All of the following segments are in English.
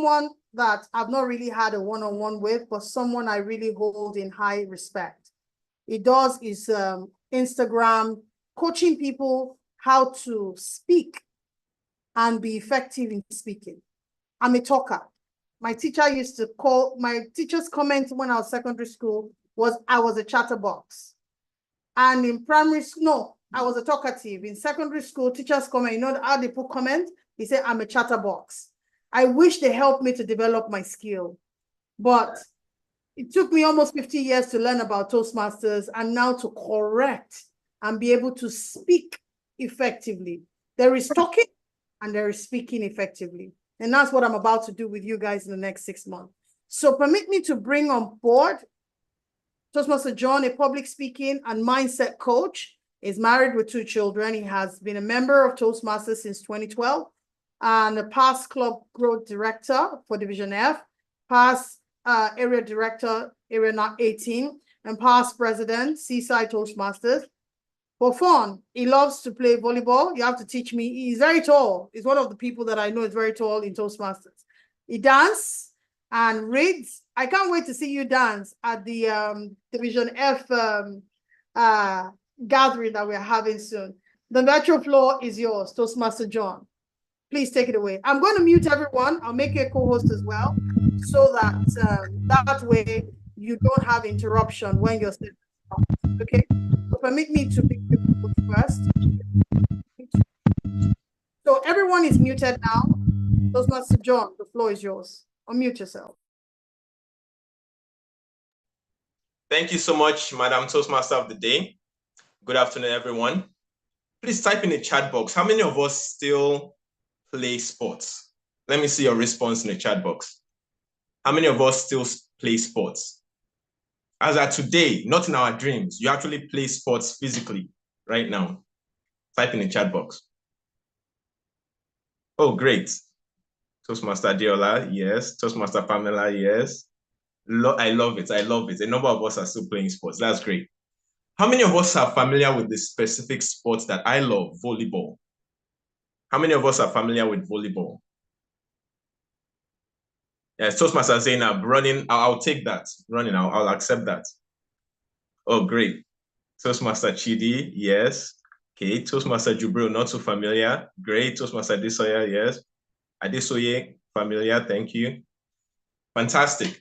someone that I've not really had a one-on-one with, but someone I really hold in high respect. He does is Instagram, coaching people how to speak and be effective in speaking. I'm a talker. My teacher's comment when I was secondary school was I was a chatterbox. And in primary school, no, I was a talkative. In secondary school, teachers comment, you know how they put comment? He said, I'm a chatterbox. I wish they helped me to develop my skill. But it took me almost 50 years to learn about Toastmasters and now to correct and be able to speak effectively. There is talking and there is speaking effectively. And that's what I'm about to do with you guys in the next 6 months. So permit me to bring on board Toastmaster John, a public speaking and mindset coach. Is married with 2 children. He has been a member of Toastmasters since 2012 and a past club growth director for Division F, past area director, area 18, and past president, Seaside Toastmasters. For fun, he loves to play volleyball. You have to teach me. He's very tall. He's one of the people that I know is very tall in Toastmasters. He dances and reads. I can't wait to see you dance at the Division F gathering that we're having soon. The virtual floor is yours, Toastmaster John. Please take it away. I'm going to mute everyone. I'll make you a co-host as well, so that that way you don't have interruption when you're sitting. Okay? So permit me to pick you first. So everyone is muted now. Toastmaster John, the floor is yours. Unmute yourself. Thank you so much, Madam Toastmaster of the Day. Good afternoon, everyone. Please type in the chat box. How many of us still play sports? Let me see your response in the chat box. How many of us still play sports? As of today, not in our dreams, you actually play sports physically right now. Type in the chat box. Oh, great. Toastmaster Diola, yes. Toastmaster Pamela, yes. I love it. I love it. A number of us are still playing sports. That's great. How many of us are familiar with the specific sports that I love, volleyball? How many of us are familiar with volleyball? Yes, Toastmaster Zainab, running, I'll take that. Running, I'll accept that. Oh, great. Toastmaster Chidi, yes. Okay, Toastmaster Jubril, not so familiar. Great. Toastmaster Adesoya, yes. Adesoye, familiar, thank you. Fantastic.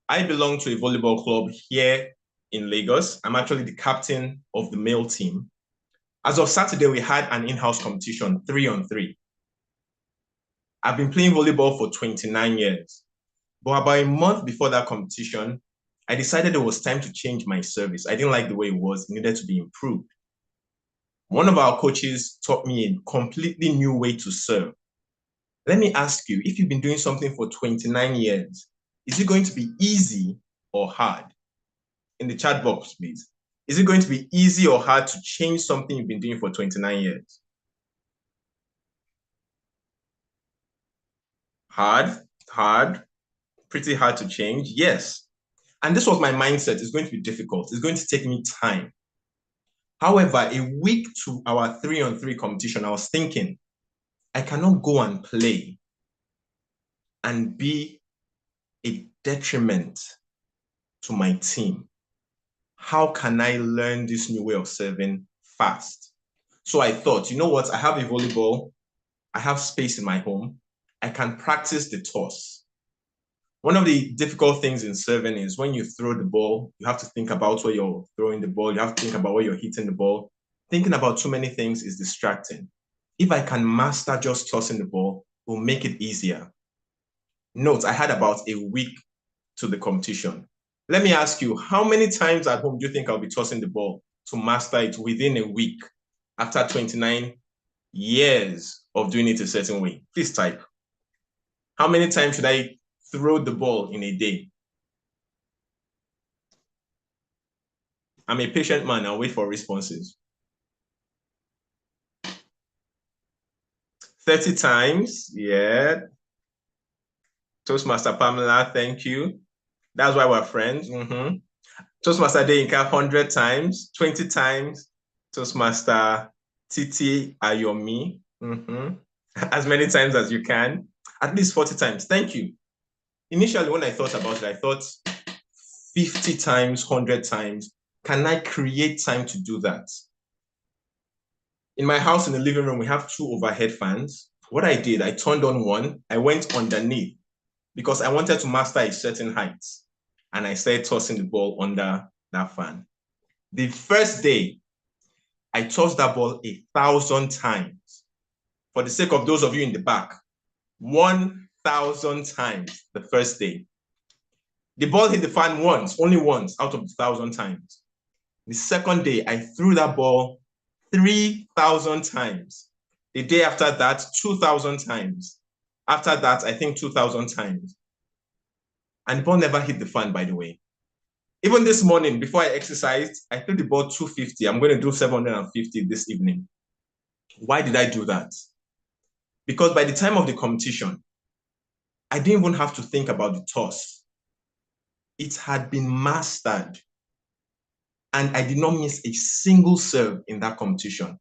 I belong to a volleyball club here in Lagos. I'm actually the captain of the male team. As of Saturday, we had an in-house competition, 3-on-3. I've been playing volleyball for 29 years. But about a month before that competition, I decided it was time to change my service. I didn't like the way it was. It needed to be improved. One of our coaches taught me a completely new way to serve. Let me ask you, if you've been doing something for 29 years, is it going to be easy or hard? In the chat box, please. Is it going to be easy or hard to change something you've been doing for 29 years? Hard, pretty hard to change, yes. And this was my mindset. It's going to be difficult. It's going to take me time. However, a week to our 3-on-3 competition, I was thinking, I cannot go and play and be a detriment to my team. How can I learn this new way of serving fast? So I thought, you know what? I have a volleyball. I have space in my home. I can practice the toss. One of the difficult things in serving is when you throw the ball, you have to think about where you're throwing the ball. You have to think about where you're hitting the ball. Thinking about too many things is distracting. If I can master just tossing the ball, it will make it easier. Note, I had about a week to the competition. Let me ask you, how many times at home do you think I'll be tossing the ball to master it within a week after 29 years of doing it a certain way? Please type. How many times should I throw the ball in a day? I'm a patient man. I'll wait for responses. 30 times, yeah. Toastmaster Pamela, thank you. That's why we're friends. Toastmaster Deyinka, 100 times, 20 times. Toastmaster Titi Ayomi, as many times as you can. At least 40 times. Thank you. Initially, when I thought about it, I thought 50 times, 100 times. Can I create time to do that? In my house, in the living room, we have 2 overhead fans. What I did, I turned on one, I went underneath because I wanted to master a certain height. And I started tossing the ball under that fan. The first day, I tossed that ball 1,000 times. For the sake of those of you in the back, 1,000 times the first day. The ball hit the fan once, only once out of 1,000 times. The second day, I threw that ball 3,000 times. The day after that, 2,000 times. After that, I think 2,000 times. And the ball never hit the fan, by the way. Even this morning, before I exercised, I threw the ball 250. I'm going to do 750 this evening. Why did I do that? Because by the time of the competition, I didn't even have to think about the toss. It had been mastered. And I did not miss a single serve in that competition.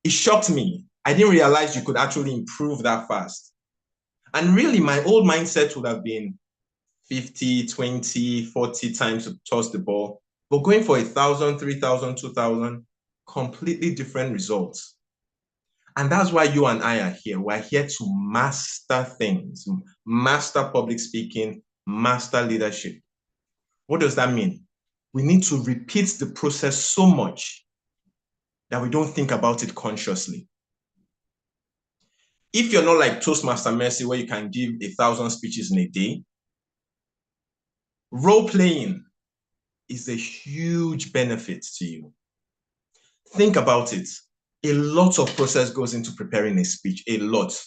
It shocked me. I didn't realize you could actually improve that fast. And really, my old mindset would have been 50, 20, 40 times to toss the ball. But going for 1,000, 3,000, 2,000, completely different results. And that's why you and I are here. We're here to master things, master public speaking, master leadership. What does that mean? We need to repeat the process so much that we don't think about it consciously. If you're not like Toastmaster Mercy, where you can give 1,000 speeches in a day, role playing is a huge benefit to you. Think about it. A lot of process goes into preparing a speech, a lot.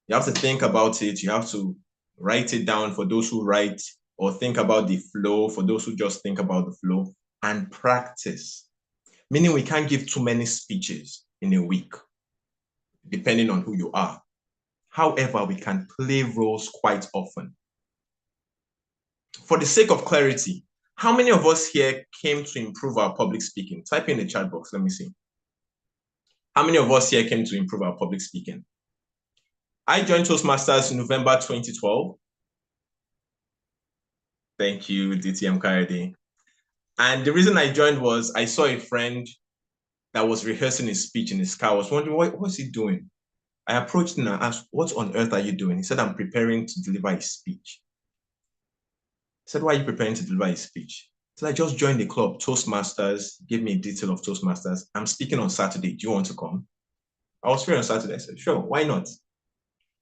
You have to think about it. You have to write it down for those who write, or think about the flow for those who just think about the flow, and practice. Meaning we can't give too many speeches in a week, depending on who you are. However, we can play roles quite often. For the sake of clarity, how many of us here came to improve our public speaking? Type in the chat box, let me see. How many of us here came to improve our public speaking? I joined Toastmasters in November 2012. Thank you, DTM Kayode. And the reason I joined was I saw a friend that was rehearsing his speech in his car. I was wondering, what's he doing? I approached him and asked, what on earth are you doing? He said, I'm preparing to deliver a speech. I said, why are you preparing to deliver a speech? He said, I just joined the club, Toastmasters, gave me a detail of Toastmasters. I'm speaking on Saturday. Do you want to come? I was free on Saturday. I said, sure, why not?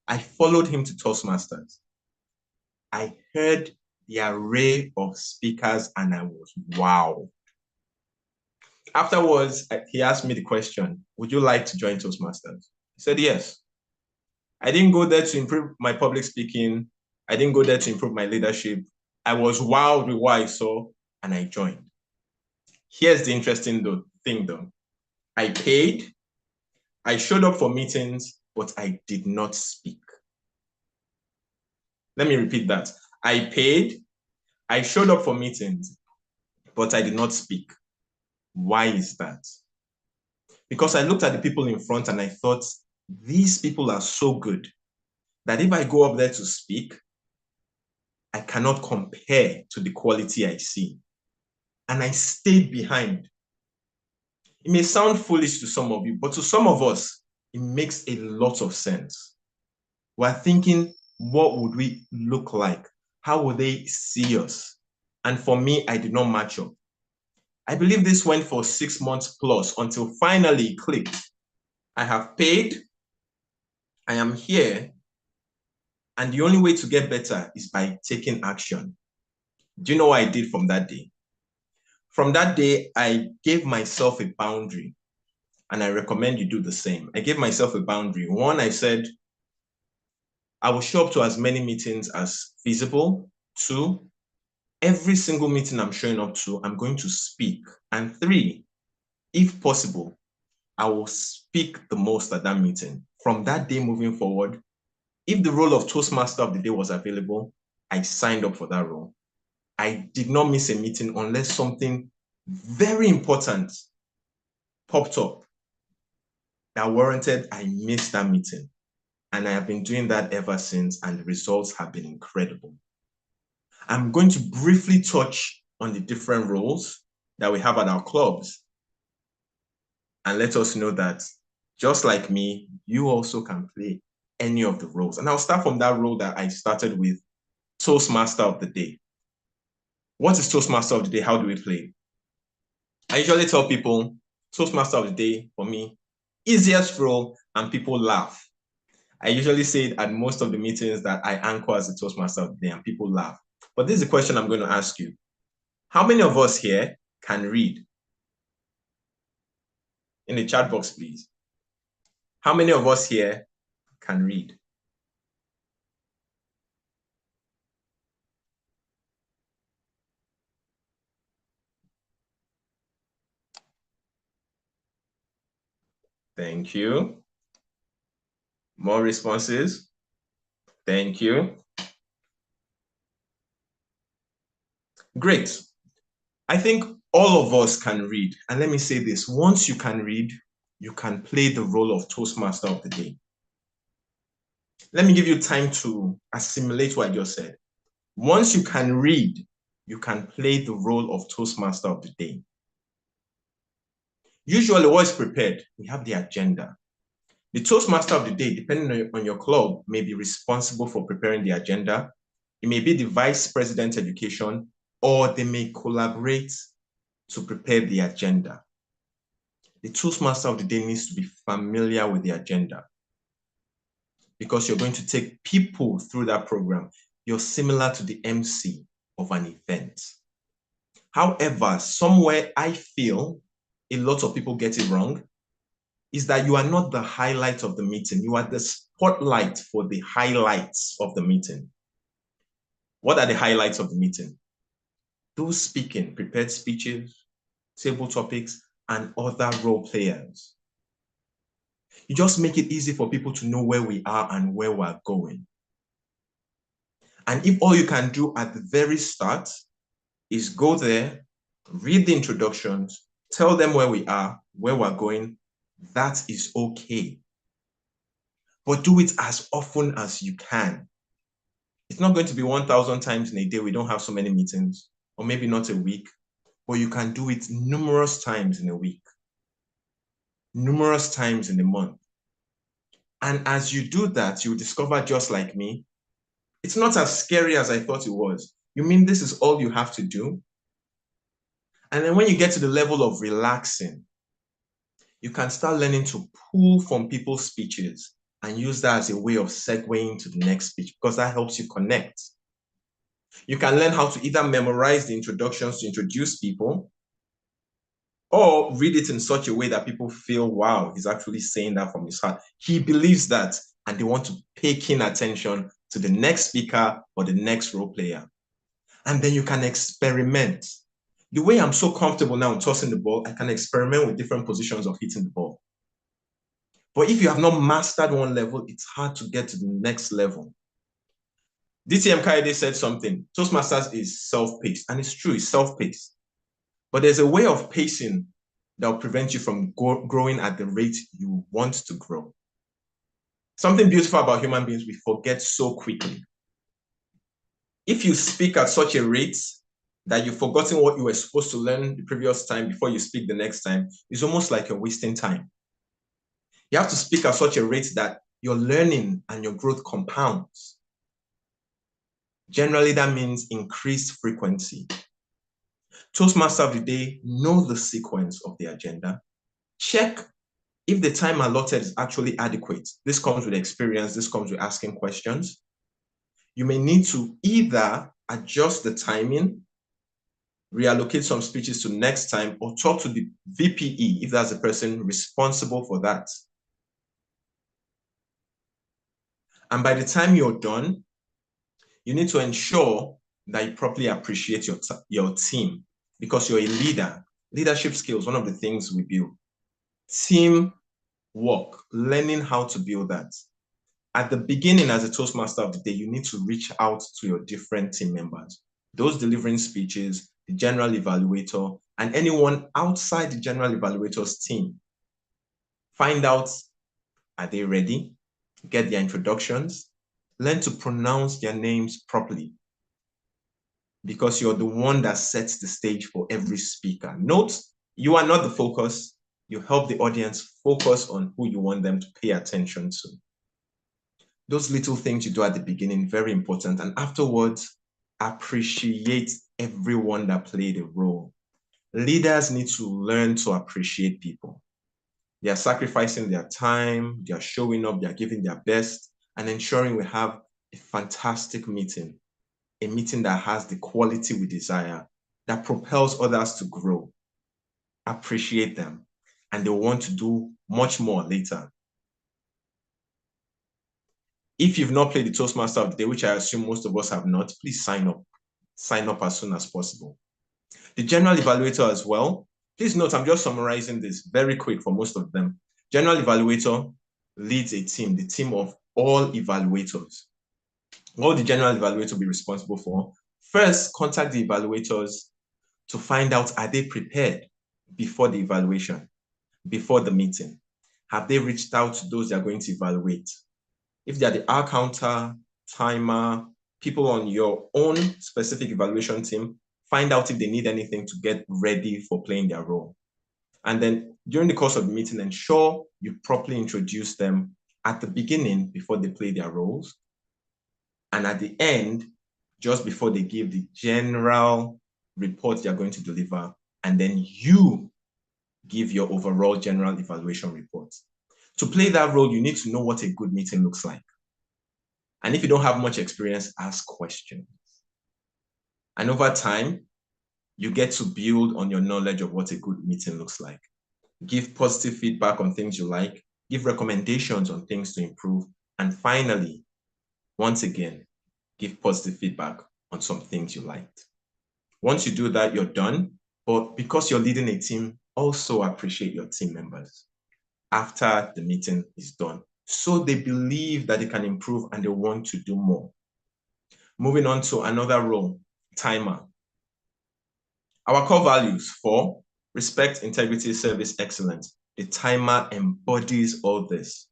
I followed him to Toastmasters. I heard the array of speakers and I was wow. Afterwards, he asked me the question, would you like to join Toastmasters? I said, yes. I didn't go there to improve my public speaking. I didn't go there to improve my leadership. I was wowed with what I saw and I joined. Here's the interesting thing though. I paid, I showed up for meetings, but I did not speak. Let me repeat that. I paid, I showed up for meetings, but I did not speak. Why is that? Because I looked at the people in front and I thought, these people are so good that if I go up there to speak, I cannot compare to the quality I see. And I stayed behind. It may sound foolish to some of you, but to some of us, it makes a lot of sense. We're thinking, what would we look like? How would they see us? And for me, I did not match up. I believe this went for 6 months plus until finally it clicked. I have paid, I am here, and the only way to get better is by taking action. Do you know what I did from that day? From that day, I gave myself a boundary, and I recommend you do the same. I gave myself a boundary. One, I said, I will show up to as many meetings as feasible. 2, every single meeting I'm showing up to, I'm going to speak. And 3, if possible, I will speak the most at that meeting. From that day moving forward, if the role of Toastmaster of the day was available, I signed up for that role. I did not miss a meeting unless something very important popped up that warranted I missed that meeting. And I have been doing that ever since, and the results have been incredible. I'm going to briefly touch on the different roles that we have at our clubs and let us know that just like me, you also can play any of the roles. And I'll start from that role that I started with, Toastmaster of the Day. What is Toastmaster of the Day? How do we play? I usually tell people, Toastmaster of the Day, for me, easiest role, and people laugh. I usually say it at most of the meetings that I anchor as the Toastmaster of the Day, and people laugh. But this is the question I'm going to ask you. How many of us here can read? In the chat box, please. How many of us here can read? Thank you. More responses? Thank you. Great. I think all of us can read. And let me say this, once you can read, you can play the role of Toastmaster of the Day. Let me give you time to assimilate what I just said. Once you can read, you can play the role of Toastmaster of the Day. Usually, what is prepared? We have the agenda. The Toastmaster of the Day, depending on your club, may be responsible for preparing the agenda. It may be the Vice President Education, or they may collaborate to prepare the agenda. The Toastmaster of the Day needs to be familiar with the agenda because you're going to take people through that program. You're similar to the MC of an event. However, somewhere I feel a lot of people get it wrong is that you are not the highlight of the meeting. You are the spotlight for the highlights of the meeting. What are the highlights of the meeting? Those speaking, prepared speeches, table topics, and other role players. You just make it easy for people to know where we are and where we're going. And if all you can do at the very start is go there, read the introductions, tell them where we are, where we're going, that is okay. But do it as often as you can. It's not going to be 1,000 times in a day. We don't have so many meetings, or maybe not a week, but you can do it numerous times in a week, numerous times in a month. And as you do that, you'll discover, just like me, it's not as scary as I thought it was. You mean this is all you have to do? And then when you get to the level of relaxing, you can start learning to pull from people's speeches and use that as a way of segueing to the next speech, because that helps you connect. You can learn how to either memorize the introductions to introduce people, or read it in such a way that people feel, wow, he's actually saying that from his heart. He believes that, and they want to pay keen attention to the next speaker or the next role player. And then you can experiment. The way I'm so comfortable now tossing the ball, I can experiment with different positions of hitting the ball. But if you have not mastered one level, it's hard to get to the next level. DTM Kaede said something, Toastmasters is self-paced, and it's true, it's self-paced. But there's a way of pacing that will prevent you from growing at the rate you want to grow. Something beautiful about human beings, we forget so quickly. If you speak at such a rate that you've forgotten what you were supposed to learn the previous time before you speak the next time, it's almost like you're wasting time. You have to speak at such a rate that your learning and your growth compounds. Generally, that means increased frequency. Toastmaster of the Day, know the sequence of the agenda. Check if the time allotted is actually adequate. This comes with experience. This comes with asking questions. You may need to either adjust the timing, reallocate some speeches to next time, or talk to the VPE if that's the person responsible for that. And by the time you're done, you need to ensure that you properly appreciate your team, because you're a leader. Leadership skills, one of the things we build. Team work, learning how to build that. At the beginning, as a Toastmaster of the Day, you need to reach out to your different team members, those delivering speeches, the general evaluator, and anyone outside the general evaluator's team. Find out, are they ready? get their introductions, learn to pronounce their names properly, because you're the one that sets the stage for every speaker. Note, you are not the focus. You help the audience focus on who you want them to pay attention to. Those little things you do at the beginning, very important. And afterwards, appreciate everyone that played a role. Leaders need to learn to appreciate people. They are sacrificing their time, they are showing up, they are giving their best, and ensuring we have a fantastic meeting, a meeting that has the quality we desire, that propels others to grow. Appreciate them, and they want to do much more later. If you've not played the Toastmaster of the Day, which I assume most of us have not, please sign up. Sign up as soon as possible. The general evaluator as well. Please note, I'm just summarizing this very quick for most of them. General evaluator leads a team, the team of all evaluators. What will the general evaluator be responsible for? First, contact the evaluators to find out, are they prepared before the evaluation, before the meeting? Have they reached out to those they are going to evaluate? If they are the hour counter, timer, people on your own specific evaluation team, find out if they need anything to get ready for playing their role. And then during the course of the meeting, ensure you properly introduce them at the beginning before they play their roles. And at the end, just before they give the general report they're going to deliver. And then you give your overall general evaluation report. To play that role, you need to know what a good meeting looks like. And if you don't have much experience, ask questions. And over time, you get to build on your knowledge of what a good meeting looks like. Give positive feedback on things you like, give recommendations on things to improve, and finally, once again, give positive feedback on some things you liked. Once you do that, you're done. But because you're leading a team, also appreciate your team members after the meeting is done, so they believe that they can improve and they want to do more. Moving on to another role, timer. Our core values for respect, integrity, service, excellence. The timer embodies all this.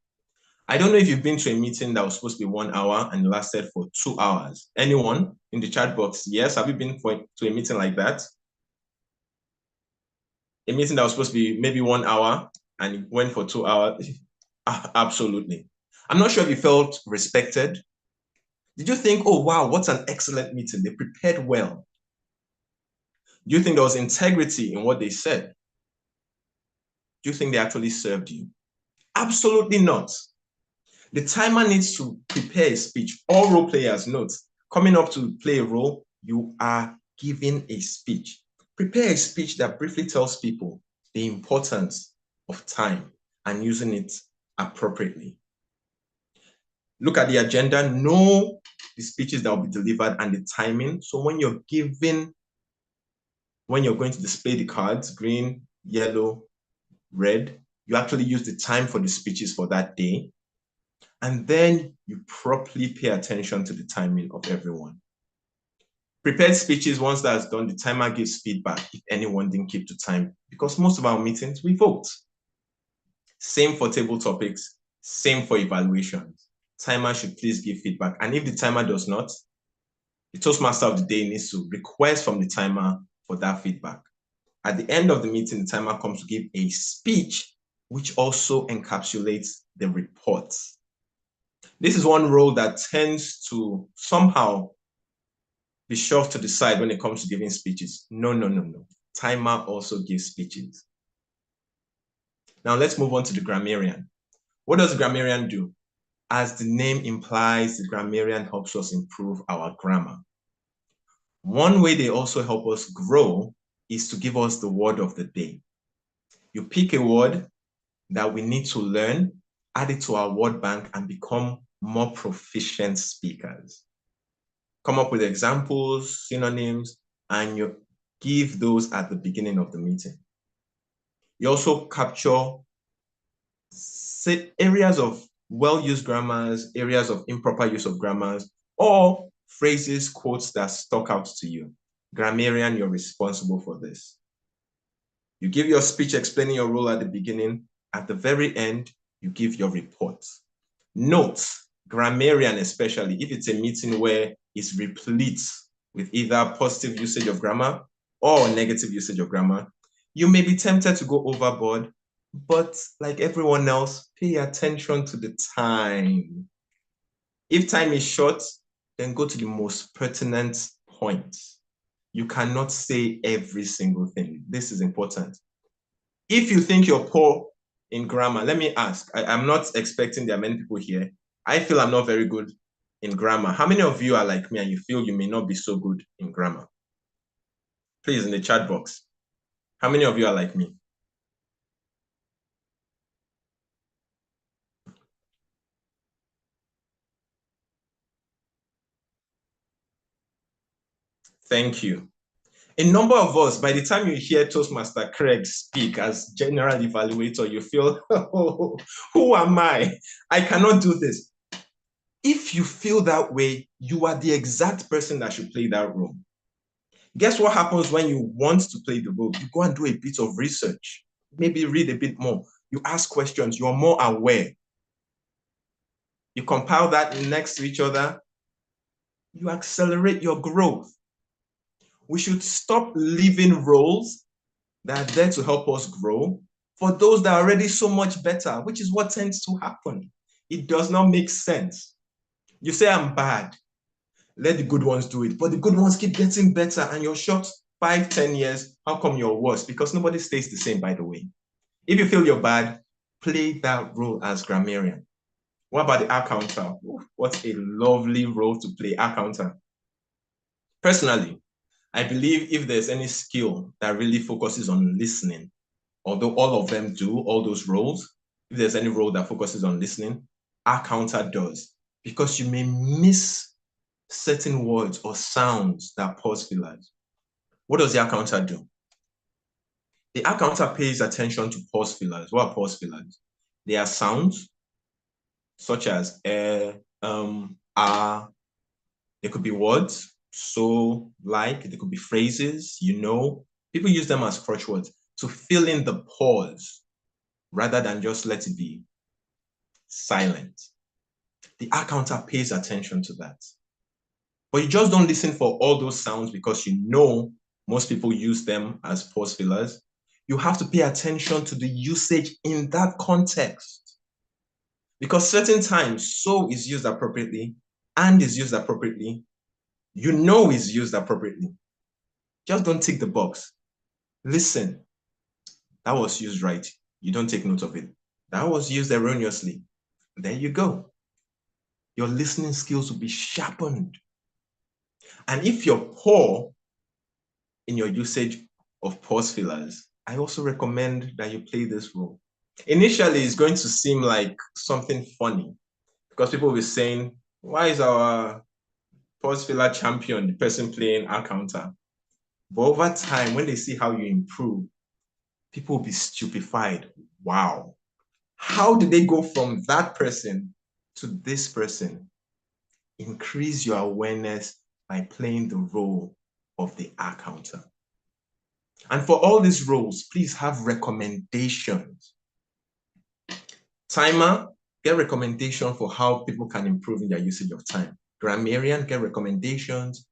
I don't know if you've been to a meeting that was supposed to be 1 hour and lasted for 2 hours. Anyone in the chat box? Yes, have you been to a meeting like that? A meeting that was supposed to be maybe 1 hour and it went for 2 hours? Absolutely. I'm not sure if you felt respected. Did you think, oh, wow, what an excellent meeting. They prepared well. Do you think there was integrity in what they said? Do you think they actually served you? Absolutely not. The timer needs to prepare a speech. All role players, note, coming up to play a role, you are giving a speech. Prepare a speech that briefly tells people the importance of time and using it appropriately. Look at the agenda, know the speeches that will be delivered and the timing. So when you're going to display the cards, green, yellow, red, you actually use the time for the speeches for that day. And then you properly pay attention to the timing of everyone. Prepared speeches, once that's done, the timer gives feedback if anyone didn't keep to time, because most of our meetings, we vote. Same for table topics, same for evaluations. Timer should please give feedback. And if the timer does not, the Toastmaster of the day needs to request from the timer for that feedback. At the end of the meeting, the timer comes to give a speech, which also encapsulates the report. This is one role that tends to somehow be shoved to the side when it comes to giving speeches. No. Timer also gives speeches. Now let's move on to the grammarian. What does the grammarian do? As the name implies, the grammarian helps us improve our grammar. One way they also help us grow is to give us the word of the day. You pick a word that we need to learn, add it to our word bank, and become more proficient speakers. Come up with examples, synonyms, and you give those at the beginning of the meeting. You also capture areas of well-used grammars, areas of improper use of grammars, or phrases, quotes that stuck out to you. Grammarian, you're responsible for this. You give your speech explaining your role at the beginning. At the very end, you give your report. Note, grammarian especially, if it's a meeting where it's replete with either positive usage of grammar or negative usage of grammar, you may be tempted to go overboard, but like everyone else, pay attention to the time. If time is short, then go to the most pertinent points. You cannot say every single thing. This is important. If you think you're poor in grammar, let me ask. I'm not expecting there are many people here. I feel I'm not very good in grammar. How many of you are like me and you feel you may not be so good in grammar? Please, in the chat box. How many of you are like me? Thank you. A number of us, by the time you hear Toastmaster Craig speak as general evaluator, you feel, oh, who am I? I cannot do this. If you feel that way, you are the exact person that should play that role. Guess what happens when you want to play the role? You go and do a bit of research, maybe read a bit more. You ask questions, you're more aware. You compile that next to each other, you accelerate your growth. We should stop leaving roles that are there to help us grow for those that are already so much better, which is what tends to happen. It does not make sense. You say, I'm bad. Let the good ones do it. But the good ones keep getting better and you're short 5, 10 years. How come you're worse? Because nobody stays the same, by the way. If you feel you're bad, play that role as grammarian. What about the accountant? What a lovely role to play, accountant. Personally, I believe if there's any skill that really focuses on listening, although all of them do, all those roles, if there's any role that focuses on listening, accountant does. Because you may miss certain words or sounds that pause fillers. What does the accountant do? The accountant pays attention to pause fillers. What are pause fillers? They are sounds such as ah. They could be words, so, like. They could be phrases, you know. People use them as crutch words to fill in the pause rather than just let it be silent. The accountant pays attention to that. But you just don't listen for all those sounds because you know most people use them as pause fillers. You have to pay attention to the usage in that context. Because certain times, so is used appropriately and is used appropriately. You know is used appropriately. Just don't tick the box. Listen. That was used right. You don't take note of it. That was used erroneously. There you go. Your listening skills will be sharpened. And if you're poor in your usage of pause fillers, I also recommend that you play this role. Initially, it's going to seem like something funny because people will be saying, why is our pause filler champion the person playing our counter? But over time, when they see how you improve, people will be stupefied. Wow. How did they go from that person to this person? Increase your awareness by playing the role of the accountant. And for all these roles, please have recommendations. Timer, get recommendation for how people can improve in their usage of time. Grammarian, get recommendations.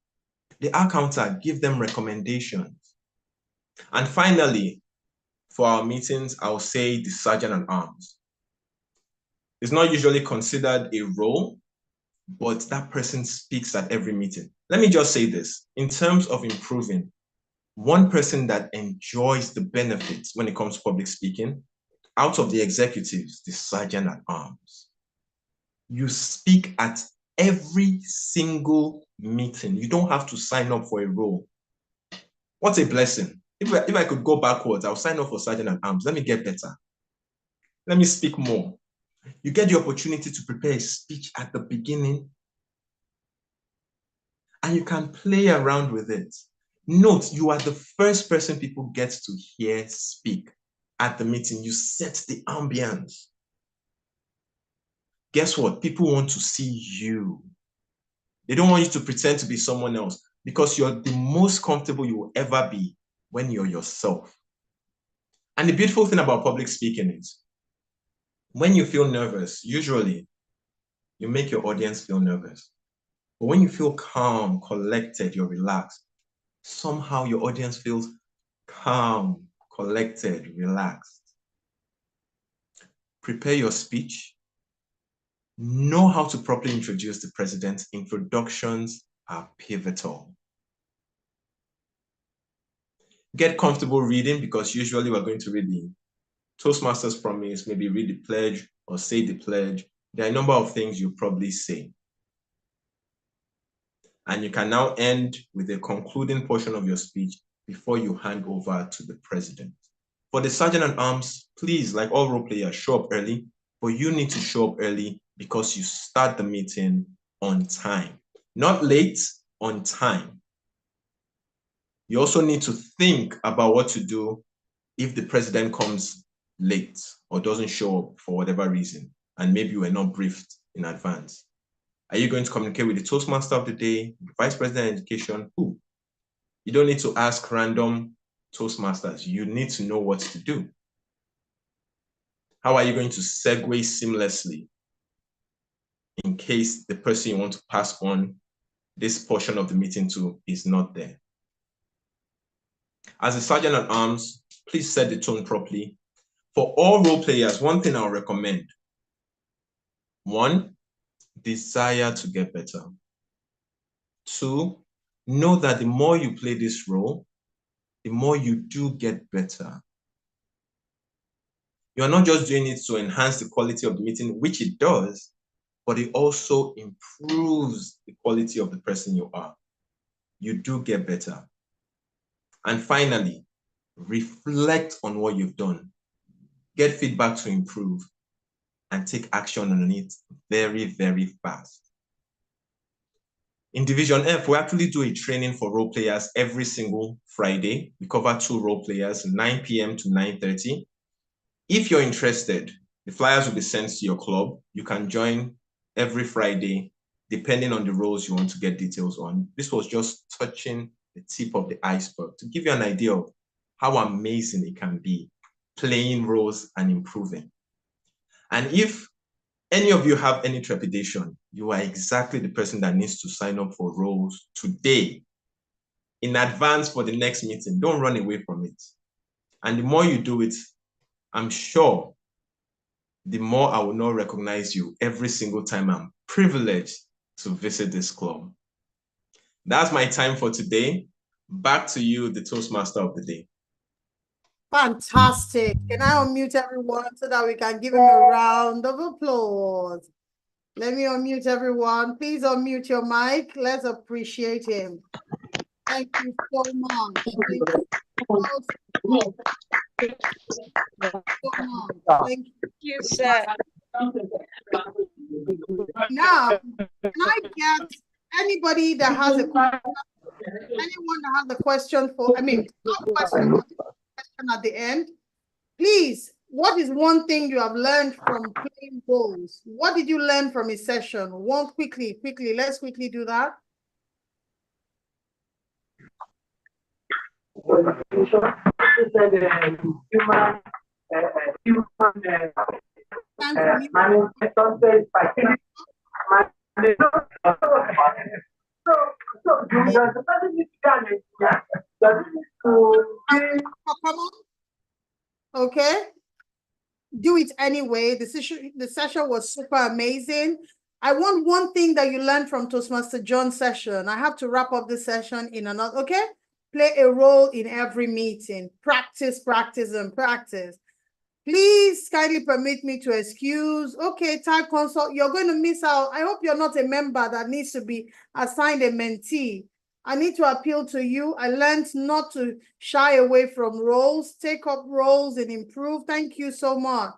The accountant, give them recommendations. And finally, for our meetings, I'll say the sergeant at arms. It's not usually considered a role, but that person speaks at every meeting. Let me just say this. In terms of improving, one person that enjoys the benefits when it comes to public speaking, out of the executives, the sergeant at arms. You speak at every single meeting. You don't have to sign up for a role. What a blessing. If I could go backwards, I'll sign up for sergeant at arms. Let me get better. Let me speak more. You get the opportunity to prepare a speech at the beginning, and you can play around with it. Note, you are the first person people get to hear speak at the meeting. You set the ambience. Guess what? People want to see you. They don't want you to pretend to be someone else because you're the most comfortable you will ever be when you're yourself. And the beautiful thing about public speaking is when you feel nervous, usually you make your audience feel nervous. But when you feel calm, collected, you're relaxed, somehow your audience feels calm, collected, relaxed. Prepare your speech. Know how to properly introduce the president. Introductions are pivotal. Get comfortable reading, because usually we're going to read the Toastmasters promise, maybe read the pledge or say the pledge. There are a number of things you probably say. And you can now end with a concluding portion of your speech before you hand over to the president. For the Sergeant at Arms, please, like all role players, show up early, but you need to show up early because you start the meeting on time. Not late, on time. You also need to think about what to do if the president comes late or doesn't show up for whatever reason, and maybe you were not briefed in advance. Are you going to communicate with the Toastmaster of the day, the Vice President of Education? Who? You don't need to ask random Toastmasters. You need to know what to do. How are you going to segue seamlessly in case the person you want to pass on this portion of the meeting to is not there? As a Sergeant at Arms, please set the tone properly. For all role players, one thing I'll recommend: 1, desire to get better. 2, know that the more you play this role, the more you do get better. You're not just doing it to enhance the quality of the meeting, which it does, but it also improves the quality of the person you are. You do get better. And finally, reflect on what you've done. Get feedback to improve and take action on it very, very fast. In Division F, we actually do a training for role players every single Friday. We cover 2 role players, 9 p.m. to 9:30. If you're interested, the flyers will be sent to your club. You can join every Friday, depending on the roles you want to get details on. This was just touching the tip of the iceberg to give you an idea of how amazing it can be playing roles and improving. And if any of you have any trepidation, you are exactly the person that needs to sign up for roles today in advance for the next meeting. Don't run away from it. And the more you do it, I'm sure the more I will not recognize you every single time I'm privileged to visit this club. That's my time for today. Back to you, the Toastmaster of the day. Fantastic. Can I unmute everyone so that we can give him a round of applause? Let me unmute everyone. Please unmute your mic. Let's appreciate him. Thank you so much. Thank you, sir. Now, can I get anybody that has a question? Anyone that has a question for, question at the end, please, what is one thing you have learned from playing roles? What did you learn from a session? One quickly, let's quickly do that. Okay, do it anyway. The session was super amazing. I want one thing that you learned from Toastmaster John's session. I have to wrap up this session in another. Okay, play a role in every meeting. Practice, practice, and practice. Please kindly permit me to excuse. Okay, type consult. You're going to miss out. I hope you're not a member that needs to be assigned a mentee. I need to appeal to you. I learned not to shy away from roles, take up roles and improve. Thank you so much.